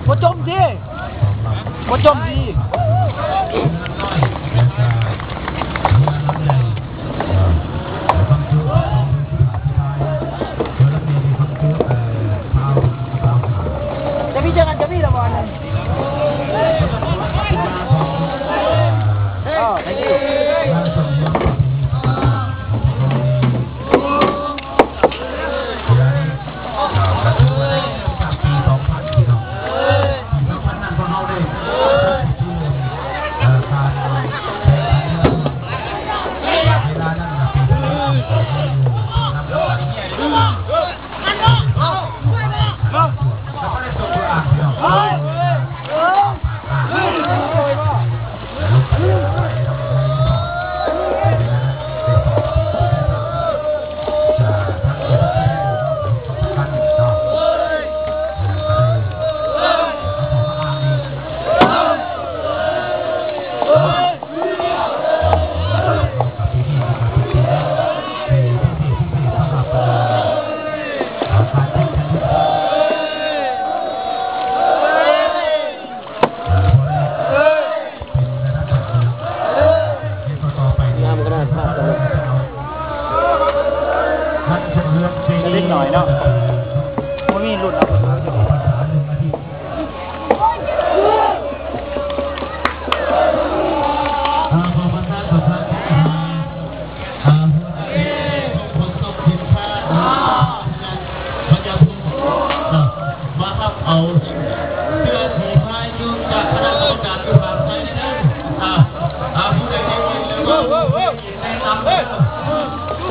บ่จมสิบ่จมสิจะพี่เจอกันจะพี่ละบอลthank youเล็กหน่อยเนาะมันมีหลุด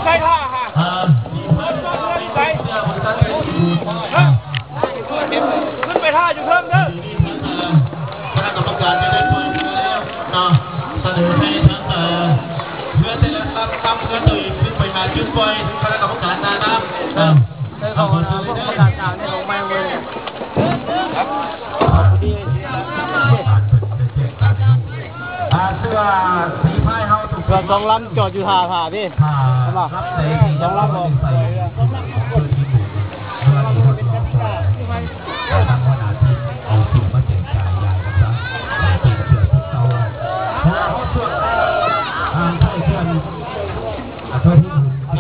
ใครท่าฮะขึ้นไปท่าอยู่เพิ่มเด้อคณะกรรมการจะได้ช่วยเหลือแล้วเนาะเสนอให้ทั้งเพื่อแต่ละทำกันเลยขึ้นไปหาจุดปล่อยคณะกรรมการนาน้ำได้ของเราพวกประกาศข่าวในของไม้เมืองเสื้อสีไม้เฮาถูกสองลำจอดอยู่ท่าพี่ใช่ป่ะสองลำบอ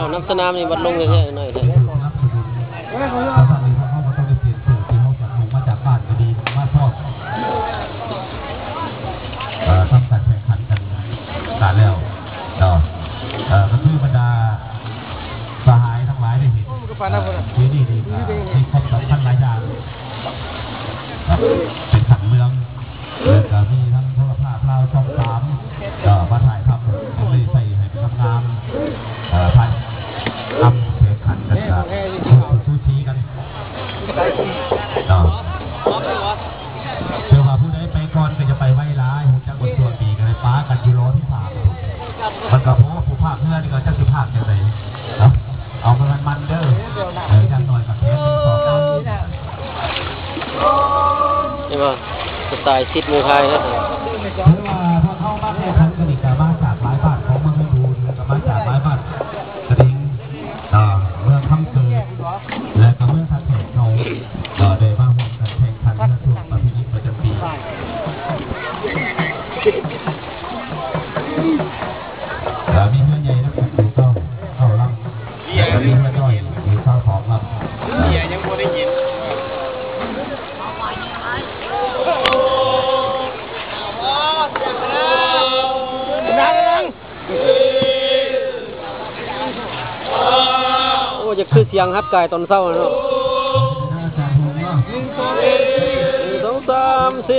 กน้ำสนามนี่วัดลงเลยใช่หน่อยใช่ทำการแข่งขันกันการแล้วก็คือบรรดาสหายทั้งหลายได้เห็นดีที่ครบสำคัญหลายอย่างเป็นขันเมืองแล้วมีทั้งโทรภาพเราช่อง3มาถ่ายทำเลยใส่ให้เป็นงามถ่ายทำแข่งขันกันสู้ชี้กันเชื่อว่าผู้ใดไปก่อนก็จะไปไว้ร้ายหูจักบนตัวปีกันเลยป้ากันยูโรที่3มันก็เพราะว่าผู้ภาคเพื่อนนี่ก็จะสุภาพอย่างไรเอามันเด้อจังหน่อยกับแค่นี่ว่าสไตล์ชิดมือไทยครับเพราะว่าพอเข้าบ้านแม่ทันกระดิ่งกับบ้านจากหลายบ้านของเมืองไม่ดูกับบ้านจากหลายบ้านกระดิ่งเมืองคำเกิดและกับเมืองทันแข่งเขาโดยบ้านห่วงกันแข่งขันเพื่อถูกประเพณีประจำปีมีเพื่อนใหญ่นะดูเข้าลำแล้วมีเพื่อนน้อยดูเข้าของลำเหี้ยยังไม่ได้ยินโอ้จะคือเสียงฮับกายตอนเศร้าเนาะ1 2 3 4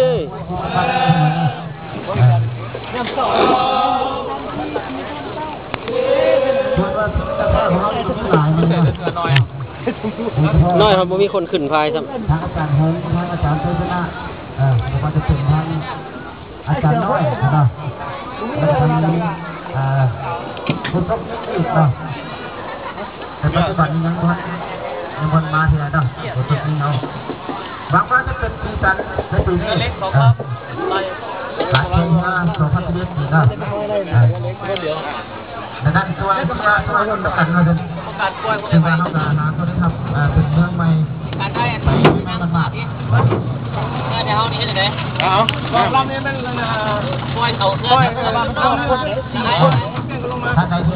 น้อยครับบ่มีคนขึ้นพายครับทางอาจารย์เฮงทางอาจารย์เทศนามันจะเป็นทางอาจารย์น้อยนะแล้วทางคุณต้องอีกแต่ปัจจุบันนี้ยังคนมาเท่านั้นคุณต้องนี่เอาบางวันจะเป็นปีจันทร์ในปีนี้การเชิญมา2011ปีนะดังนั้นตัวคนประกันเราจะถึงเราจะหาคนที่ทำเป็นเรื่องใหม่ไปไม่มันมาก เนี่ยเขานี่จะไหนลำนี้มันปล่อยเขาปล่อยลำต้องคนท่านใดที่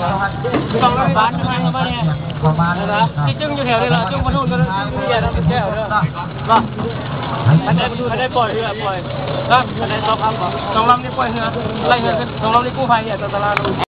ต้องบ้านทำไมมาเนี่ยประมาณที่จึงอยู่แถวนี้เหรอจึงมานู่นก็ได้เบียร์น้ำแก้วเด้อว่าไม่ได้ปล่อยเรือปล่อยก็ไม่ได้ต้องลำนี่ปล่อยเรือไล่เรือสองลำนี่กู้ภัยเนี่ยตลาด